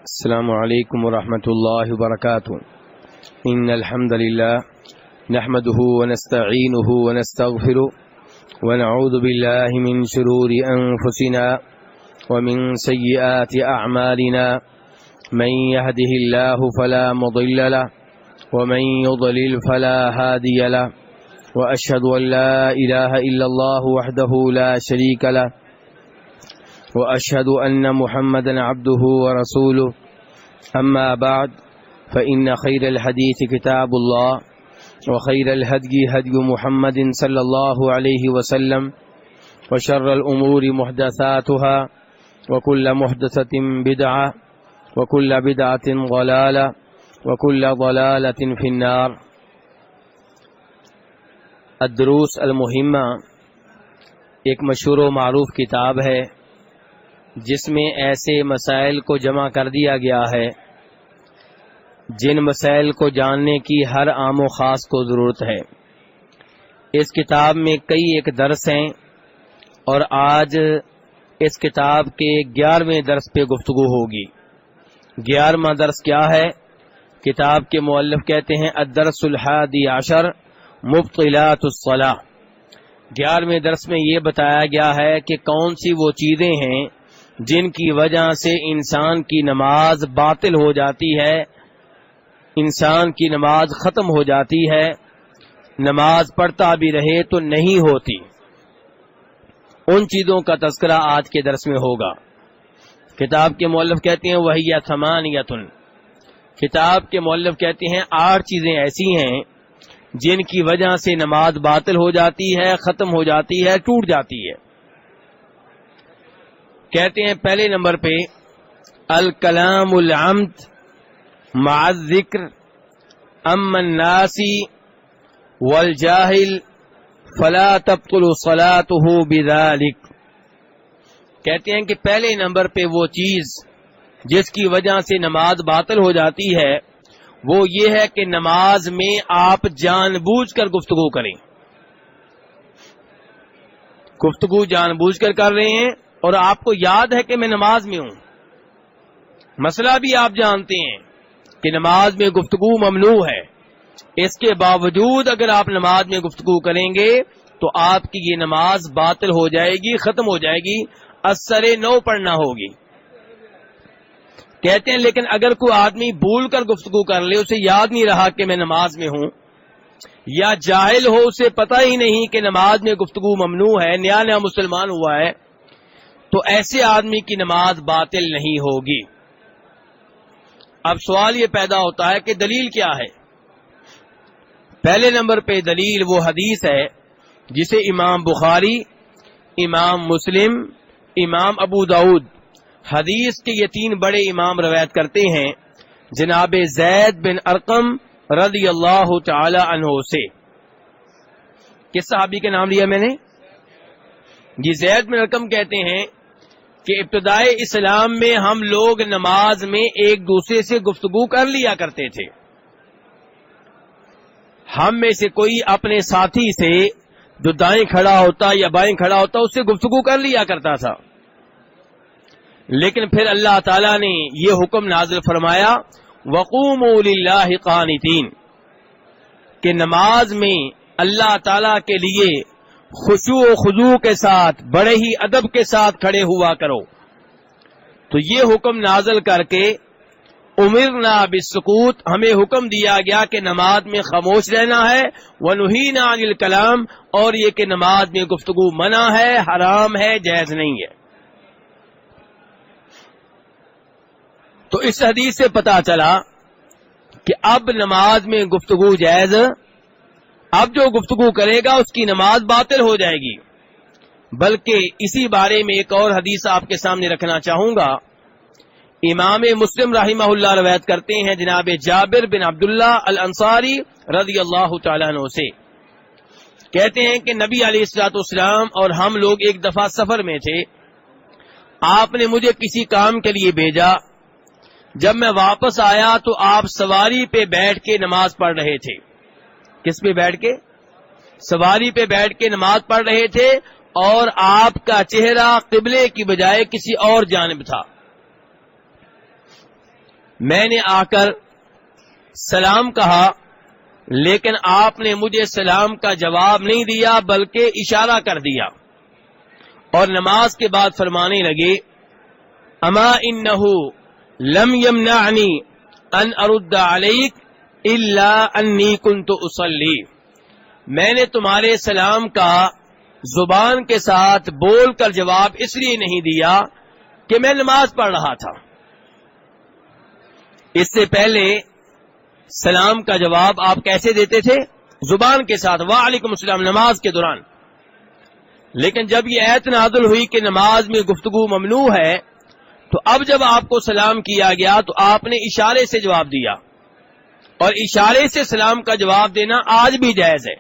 السلام علیکم ورحمۃ اللہ وبرکاتہ ان الحمد للہ نحمده ونستعینه ونستغفره ونعوذ باللہ من شرور انفسنا ومن سیئات اعمالنا من يهده الله فلا مضل له ومن يضلل فلا هادي له واشهد ان لا اله الا الله وحده لا شريك له وأشهد أن محمدا عبده ورسوله أما بعد فإن خير الحديث كتاب الله وخير الهدي هدي محمد صلى الله عليه وسلم وشر الأمور محدثاتها وكل محدثة بدعة وكل بدعة ضلالة وكل ضلالة في النار. الدروس المهمة ایک مشہور و معروف کتاب ہے جس میں ایسے مسائل کو جمع کر دیا گیا ہے جن مسائل کو جاننے کی ہر عام و خاص کو ضرورت ہے. اس کتاب میں کئی ایک درس ہیں اور آج اس کتاب کے 11ویں درس پہ گفتگو ہوگی. 11واں درس کیا ہے؟ کتاب کے مؤلف کہتے ہیں الدرس الحادی عشر مبطلات الصلاۃ. 11ویں درس میں یہ بتایا گیا ہے کہ کون سی وہ چیزیں ہیں جن کی وجہ سے انسان کی نماز باطل ہو جاتی ہے، انسان کی نماز ختم ہو جاتی ہے، نماز پڑھتا بھی رہے تو نہیں ہوتی. ان چیزوں کا تذکرہ آج کے درس میں ہوگا. کتاب کے مؤلف کہتے ہیں وہی ثمانیۃ. کتاب کے مؤلف کہتے ہیں 8 چیزیں ایسی ہیں جن کی وجہ سے نماز باطل ہو جاتی ہے، ختم ہو جاتی ہے، ٹوٹ جاتی ہے. کہتے ہیں پہلے نمبر پہ الکلام العمد مع الذکر اما الناس والجاہل فلا تبطل صلاته بذلك. کہتے ہیں کہ پہلے نمبر پہ وہ چیز جس کی وجہ سے نماز باطل ہو جاتی ہے وہ یہ ہے کہ نماز میں آپ جان بوجھ کر گفتگو کریں. گفتگو جان بوجھ کر کر رہے ہیں اور آپ کو یاد ہے کہ میں نماز میں ہوں. مسئلہ بھی آپ جانتے ہیں کہ نماز میں گفتگو ممنوع ہے. اس کے باوجود اگر آپ نماز میں گفتگو کریں گے تو آپ کی یہ نماز باطل ہو جائے گی، ختم ہو جائے گی، اثر نو پڑھنا ہوگی. کہتے ہیں لیکن اگر کوئی آدمی بھول کر گفتگو کر لے، اسے یاد نہیں رہا کہ میں نماز میں ہوں، یا جاہل ہو، اسے پتہ ہی نہیں کہ نماز میں گفتگو ممنوع ہے، نیا نیا مسلمان ہوا ہے، تو ایسے آدمی کی نماز باطل نہیں ہوگی. اب سوال یہ پیدا ہوتا ہے کہ دلیل کیا ہے؟ پہلے نمبر پہ دلیل وہ حدیث ہے جسے امام بخاری، امام مسلم، امام ابو داؤد، حدیث کے یہ 3 بڑے امام روایت کرتے ہیں جناب زید بن ارقم رضی اللہ تعالی عنہ سے. کس صحابی کے نام لیا میں نے؟ یہ زید بن ارقم کہتے ہیں کہ ابتدائے اسلام میں ہم لوگ نماز میں ایک دوسرے سے گفتگو کر لیا کرتے تھے. ہم میں سے کوئی اپنے ساتھی سے جو دائیں کھڑا ہوتا یا بائیں کھڑا ہوتا اس سے گفتگو کر لیا کرتا تھا. لیکن پھر اللہ تعالیٰ نے یہ حکم نازل فرمایا وَقُومُوا لِلَّهِ قَانِتِينَ کہ نماز میں اللہ تعالیٰ کے لیے خشوع و خضوع کے ساتھ، بڑے ہی ادب کے ساتھ کھڑے ہوا کرو. تو یہ حکم نازل کر کے امرنا بالسکوت، ہمیں حکم دیا گیا کہ نماز میں خاموش رہنا ہے. وَنُهِينَا عَنِ الْكَلَامِ اور یہ کہ نماز میں گفتگو منع ہے، حرام ہے، جائز نہیں ہے. تو اس حدیث سے پتا چلا کہ اب نماز میں گفتگو جائز، اب جو گفتگو کرے گا اس کی نماز باطل ہو جائے گی. بلکہ اسی بارے میں ایک اور حدیث آپ کے سامنے رکھنا چاہوں گا. امام مسلم رحمہ اللہ روایت کرتے ہیں جناب جابر بن عبداللہ الانصاری رضی اللہ تعالیٰ عنہ سے. کہتے ہیں کہ نبی علیہ الصلوۃ والسلام اور ہم لوگ ایک دفعہ سفر میں تھے. آپ نے مجھے کسی کام کے لیے بھیجا. جب میں واپس آیا تو آپ سواری پہ بیٹھ کے نماز پڑھ رہے تھے. کس پہ بیٹھ کے؟ سواری پہ بیٹھ کے نماز پڑھ رہے تھے اور آپ کا چہرہ قبلے کی بجائے کسی اور جانب تھا. میں نے آ کر سلام کہا لیکن آپ نے مجھے سلام کا جواب نہیں دیا بلکہ اشارہ کر دیا اور نماز کے بعد فرمانے لگے اما انہ لم یمنعنی ان ارد علیک الا انی کنت اصلی، میں نے تمہارے سلام کا زبان کے ساتھ بول کر جواب اس لیے نہیں دیا کہ میں نماز پڑھ رہا تھا۔ اس سے پہلے سلام کا جواب آپ کیسے دیتے تھے؟ زبان کے ساتھ، وعلیکم السلام، نماز کے دوران۔ لیکن جب یہ آیت نازل ہوئی کہ نماز میں گفتگو ممنوع ہے تو اب جب آپ کو سلام کیا گیا تو آپ نے اشارے سے جواب دیا، اور اشارے سے سلام کا جواب دینا آج بھی جائز ہے،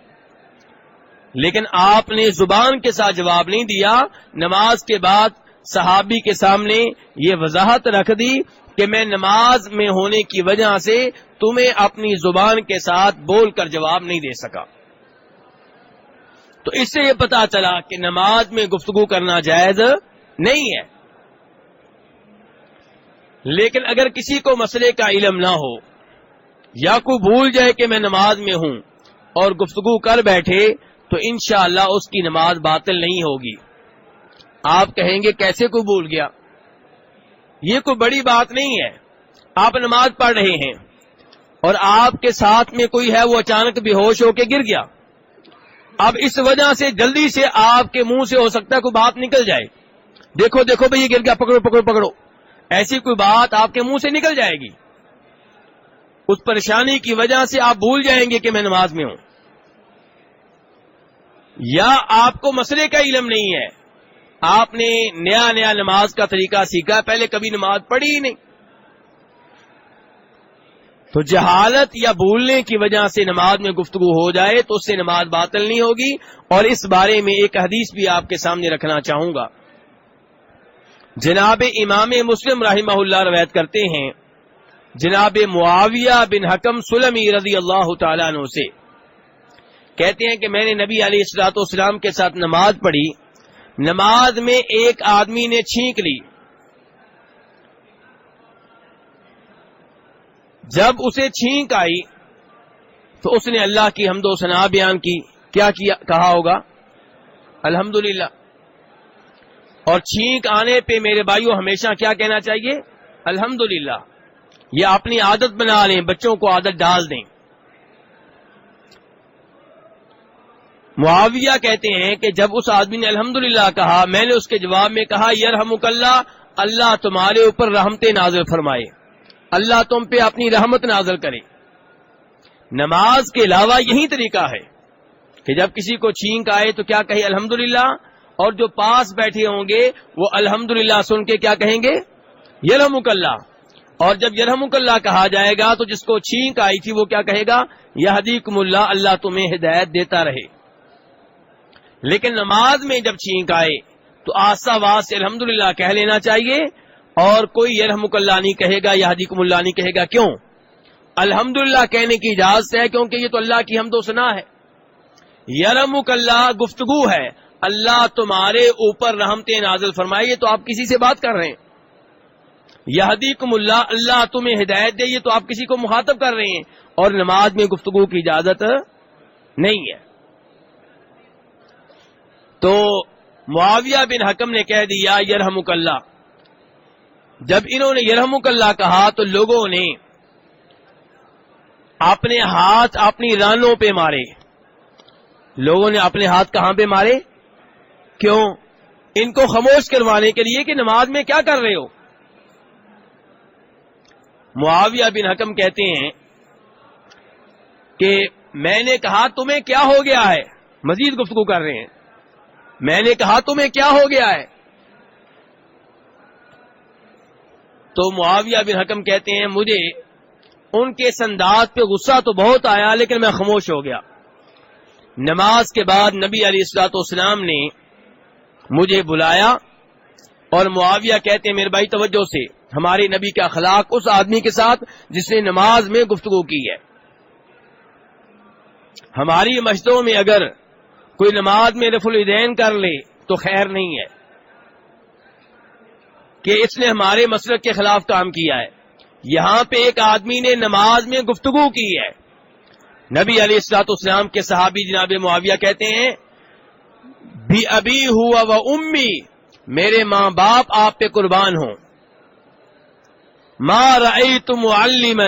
لیکن آپ نے زبان کے ساتھ جواب نہیں دیا۔ نماز کے بعد صحابی کے سامنے یہ وضاحت رکھ دی کہ میں نماز میں ہونے کی وجہ سے تمہیں اپنی زبان کے ساتھ بول کر جواب نہیں دے سکا۔ تو اس سے یہ پتا چلا کہ نماز میں گفتگو کرنا جائز نہیں ہے۔ لیکن اگر کسی کو مسئلے کا علم نہ ہو یا کوئی بھول جائے کہ میں نماز میں ہوں اور گفتگو کر بیٹھے تو انشاءاللہ اس کی نماز باطل نہیں ہوگی۔ آپ کہیں گے کیسے کوئی بھول گیا؟ یہ کوئی بڑی بات نہیں ہے۔ آپ نماز پڑھ رہے ہیں اور آپ کے ساتھ میں کوئی ہے، وہ اچانک بے ہوش ہو کے گر گیا، اب اس وجہ سے جلدی سے آپ کے منہ سے ہو سکتا ہے کوئی بات نکل جائے، دیکھو دیکھو بھئی یہ گر گیا، پکڑو پکڑو پکڑو، ایسی کوئی بات آپ کے منہ سے نکل جائے گی۔ اس پریشانی کی وجہ سے آپ بھول جائیں گے کہ میں نماز میں ہوں، یا آپ کو مسئلے کا علم نہیں ہے، آپ نے نیا نماز کا طریقہ سیکھا، پہلے کبھی نماز پڑھی ہی نہیں، تو جہالت یا بھولنے کی وجہ سے نماز میں گفتگو ہو جائے تو اس سے نماز باطل نہیں ہوگی۔ اور اس بارے میں ایک حدیث بھی آپ کے سامنے رکھنا چاہوں گا۔ جناب امام مسلم رحمہ اللہ روایت کرتے ہیں جناب معاویہ بن حکم سلمی رضی اللہ تعالیٰ عنہ سے، کہتے ہیں کہ میں نے نبی علیہ الصلوۃ والسلام کے ساتھ نماز پڑھی، نماز میں ایک آدمی نے چھینک لی، جب اسے چھینک آئی تو اس نے اللہ کی حمد و ثنا بیان کی، کیا کہا ہوگا؟ الحمدللہ۔ اور چھینک آنے پہ میرے بھائیوں ہمیشہ کیا کہنا چاہیے؟ الحمدللہ۔ یہ اپنی عادت بنا لیں، بچوں کو عادت ڈال دیں۔ معاویہ کہتے ہیں کہ جب اس آدمی نے الحمدللہ کہا، میں نے اس کے جواب میں کہا یرحمک اللہ، اللہ تمہارے اوپر رحمت نازل فرمائے، اللہ تم پہ اپنی رحمت نازل کرے۔ نماز کے علاوہ یہی طریقہ ہے کہ جب کسی کو چھینک آئے تو کیا کہے؟ الحمدللہ، اور جو پاس بیٹھے ہوں گے وہ الحمدللہ سن کے کیا کہیں گے؟ یرحمک اللہ۔ اور جب یرحمک اللہ کہا جائے گا تو جس کو چھینک آئی تھی وہ کیا کہے گا؟ یہدیکم اللہ، اللہ تمہیں ہدایت دیتا رہے۔ لیکن نماز میں جب چھینک آئے تو آہستہ آواز سے الحمدللہ کہہ لینا چاہیے، اور کوئی یرحمک اللہ نہیں کہے گا، یہدیکم اللہ نہیں کہے گا۔ کیوں؟ الحمدللہ کہنے کی اجازت ہے کیونکہ یہ تو اللہ کی حمد و ثنا ہے۔ یرحمک اللہ گفتگو ہے، اللہ تمہارے اوپر رحمتیں نازل فرمائے، یہ تو آپ کسی سے بات کر رہے ہیں۔ یہدیکم اللہ، اللہ تمہیں ہدایت دے، یہ تو آپ کسی کو مخاطب کر رہے ہیں، اور نماز میں گفتگو کی اجازت نہیں ہے۔ تو معاویہ بن حکم نے کہہ دیا یرحمک اللہ۔ جب انہوں نے یرحمک اللہ کہا تو لوگوں نے اپنے ہاتھ اپنی رانوں پہ مارے۔ لوگوں نے اپنے ہاتھ کہاں پہ مارے؟ کیوں؟ ان کو خاموش کروانے کے لیے کہ نماز میں کیا کر رہے ہو۔ معاویہ بن حکم کہتے ہیں کہ میں نے کہا تمہیں کیا ہو گیا ہے؟ مزید گفتگو کر رہے ہیں۔ میں نے کہا تمہیں کیا ہو گیا ہے؟ تو معاویہ بن حکم کہتے ہیں مجھے ان کے انداز پہ غصہ تو بہت آیا لیکن میں خاموش ہو گیا۔ نماز کے بعد نبی علیہ الصلوۃ والسلام نے مجھے بلایا، اور معاویہ کہتے ہیں میرے بھائی توجہ سے، ہمارے نبی کا اخلاق اس آدمی کے ساتھ جس نے نماز میں گفتگو کی ہے۔ ہماری مسجدوں میں اگر کوئی نماز میں رفع الیدین کر لے تو خیر نہیں ہے کہ اس نے ہمارے مسلک کے خلاف کام کیا ہے، یہاں پہ ایک آدمی نے نماز میں گفتگو کی ہے. نبی علیہ الصلوۃ والسلام کے صحابی جناب معاویہ کہتے ہیں بھی ابی ہوا و امی، میرے ماں باپ آپ پہ قربان ہوں، ما رأیت معلما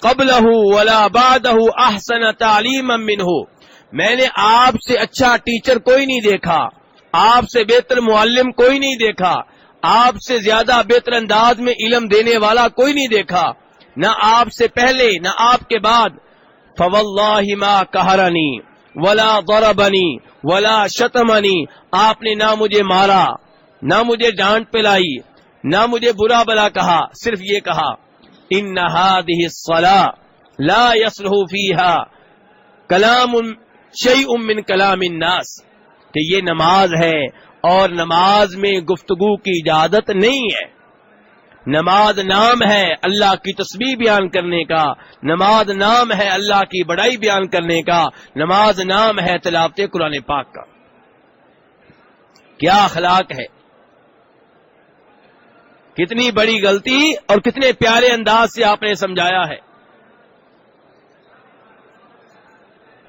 قبلہ ولا بعدہ احسن تعلیما منہ، میں نے آپ سے اچھا ٹیچر کوئی نہیں دیکھا، آپ سے بہتر معلم کوئی نہیں دیکھا، آپ سے زیادہ بہتر انداز میں علم دینے والا کوئی نہیں دیکھا، نہ آپ سے پہلے نہ آپ کے بعد. فواللہ ما قہرنی ولا ضربنی ولا شتمنی، آپ نے نہ مجھے مارا، نہ مجھے ڈانٹ پلائی، نہ مجھے برا بلا کہا، صرف یہ کہا ان هذه الصلاة لا يصلح فيها کلام شیء من کلام الناس، کہ یہ نماز ہے اور نماز میں گفتگو کی اجازت نہیں ہے. نماز نام ہے اللہ کی تسبیح بیان کرنے کا، نماز نام ہے اللہ کی بڑائی بیان کرنے کا، نماز نام ہے تلاوت قرآن پاک کا. کیا اخلاق ہے، کتنی بڑی غلطی اور کتنے پیارے انداز سے آپ نے سمجھایا ہے.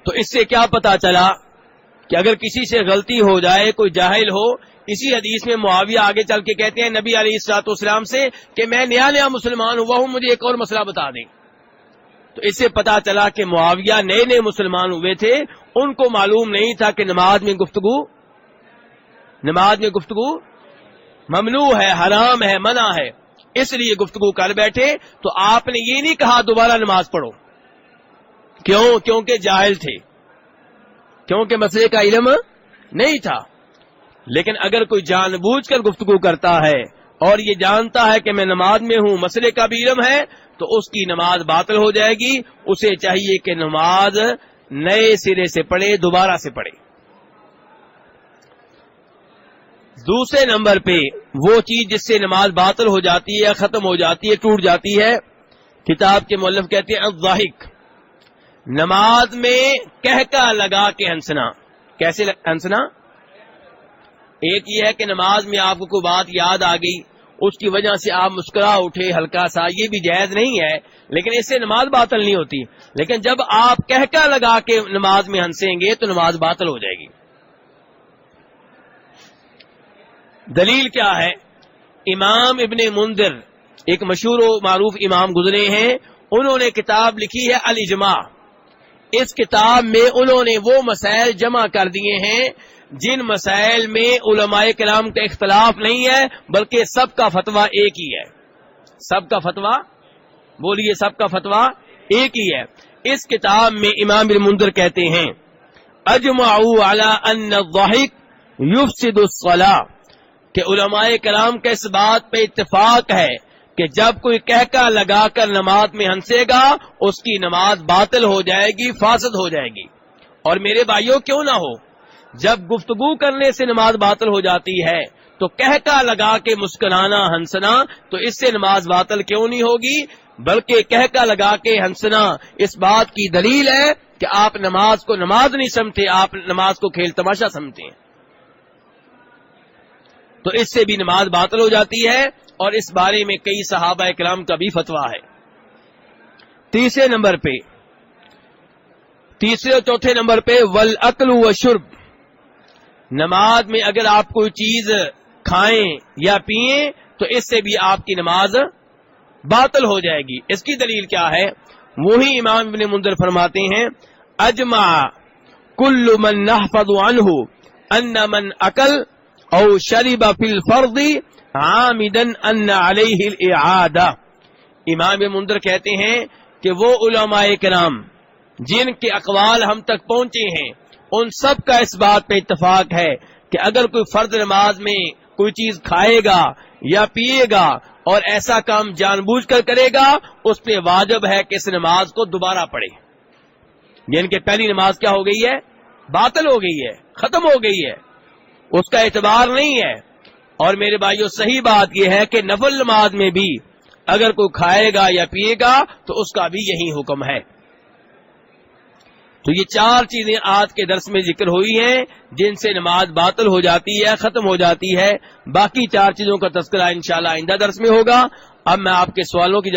تو اس سے کیا پتا چلا کہ اگر کسی سے غلطی ہو جائے، کوئی جاہل ہو، اسی حدیث میں معاویہ آگے چل کے کہتے ہیں نبی علیہ الصلوۃ والسلام سے کہ میں نیا مسلمان ہوا ہوں، مجھے ایک اور مسئلہ بتا دیں. تو اس سے پتا چلا کہ معاویہ نئے مسلمان ہوئے تھے، ان کو معلوم نہیں تھا کہ نماز میں گفتگو ممنوع ہے، حرام ہے، منع ہے، اس لیے گفتگو کر بیٹھے. تو آپ نے یہ نہیں کہا دوبارہ نماز پڑھو، کیونکہ جاہل تھے، کیونکہ مسئلے کا علم نہیں تھا. لیکن اگر کوئی جان بوجھ کر گفتگو کرتا ہے اور یہ جانتا ہے کہ میں نماز میں ہوں، مسئلے کا بھی علم ہے، تو اس کی نماز باطل ہو جائے گی. اسے چاہیے کہ نماز نئے سرے سے پڑھے، دوبارہ سے پڑھے. دوسرے نمبر پہ وہ چیز جس سے نماز باطل ہو جاتی ہے، ختم ہو جاتی ہے، ٹوٹ جاتی ہے، کتاب کے مؤلف کہتے ہیں الضاحک، نماز میں کہکا لگا کے ہنسنا. کیسے ہنسنا؟ ایک یہ ہے کہ نماز میں آپ کو کوئی بات یاد آ گئی، اس کی وجہ سے آپ مسکرا اٹھے ہلکا سا، یہ بھی جائز نہیں ہے، لیکن اس سے نماز باطل نہیں ہوتی. لیکن جب آپ کہکا لگا کے نماز میں ہنسیں گے تو نماز باطل ہو جائے گی. دلیل کیا ہے؟ امام ابن منذر ایک مشہور و معروف امام گزرے ہیں، انہوں نے کتاب لکھی ہے الاجماع. اس کتاب میں انہوں نے وہ مسائل جمع کر دیے ہیں جن مسائل میں علماء کرام کا اختلاف نہیں ہے، بلکہ سب کا فتویٰ ایک ہی ہے. سب کا فتویٰ بولیے، سب کا فتویٰ ایک ہی ہے. اس کتاب میں امام ابن منذر کہتے ہیں اجمعوا علی ان الضحک یفسد الصلاۃ، کہ علماء کرام کا اس بات پہ اتفاق ہے کہ جب کوئی کہکا لگا کر نماز میں ہنسے گا اس کی نماز باطل ہو جائے گی، فاسد ہو جائے گی. اور میرے بھائیوں کیوں نہ ہو، جب گفتگو کرنے سے نماز باطل ہو جاتی ہے تو کہکا لگا کے مسکرانا، ہنسنا، تو اس سے نماز باطل کیوں نہیں ہوگی؟ بلکہ کہکا لگا کے ہنسنا اس بات کی دلیل ہے کہ آپ نماز کو نماز نہیں سمجھتے، آپ نماز کو کھیل تماشا سمجھتے ہیں. تو اس سے بھی نماز باطل ہو جاتی ہے، اور اس بارے میں کئی صحابہ کرام کا بھی فتویٰ ہے. تیسرے اور چوتھے نمبر پہ والاکل والشرب، نماز میں اگر آپ کوئی چیز کھائیں یا پئیں تو اس سے بھی آپ کی نماز باطل ہو جائے گی. اس کی دلیل کیا ہے؟ وہی امام ابن منذر فرماتے ہیں اجمع کل من نحفظ عنہ ان من اکل او شرب فی الفرض عامدا ان علیہ الاعادہ. امام ابن منذر کہتے ہیں کہ وہ علماء کرام جن کے اقوال ہم تک پہنچے ہیں ان سب کا اس بات پہ اتفاق ہے کہ اگر کوئی فرض نماز میں کوئی چیز کھائے گا یا پیے گا اور ایسا کام جان بوجھ کر کرے گا، اس پہ واجب ہے کہ اس نماز کو دوبارہ پڑھے. یعنی کہ پہلی نماز کیا ہو گئی ہے؟ باطل ہو گئی ہے، ختم ہو گئی ہے، اس کا اعتبار نہیں ہے. اور میرے بھائیوں صحیح بات یہ ہے کہ نفل نماز میں بھی اگر کوئی کھائے گا یا پیے گا تو اس کا بھی یہی حکم ہے. تو یہ 4 چیزیں آج کے درس میں ذکر ہوئی ہیں جن سے نماز باطل ہو جاتی ہے، ختم ہو جاتی ہے. باقی 4 چیزوں کا تذکرہ انشاءاللہ آئندہ درس میں ہوگا. اب میں آپ کے سوالوں کی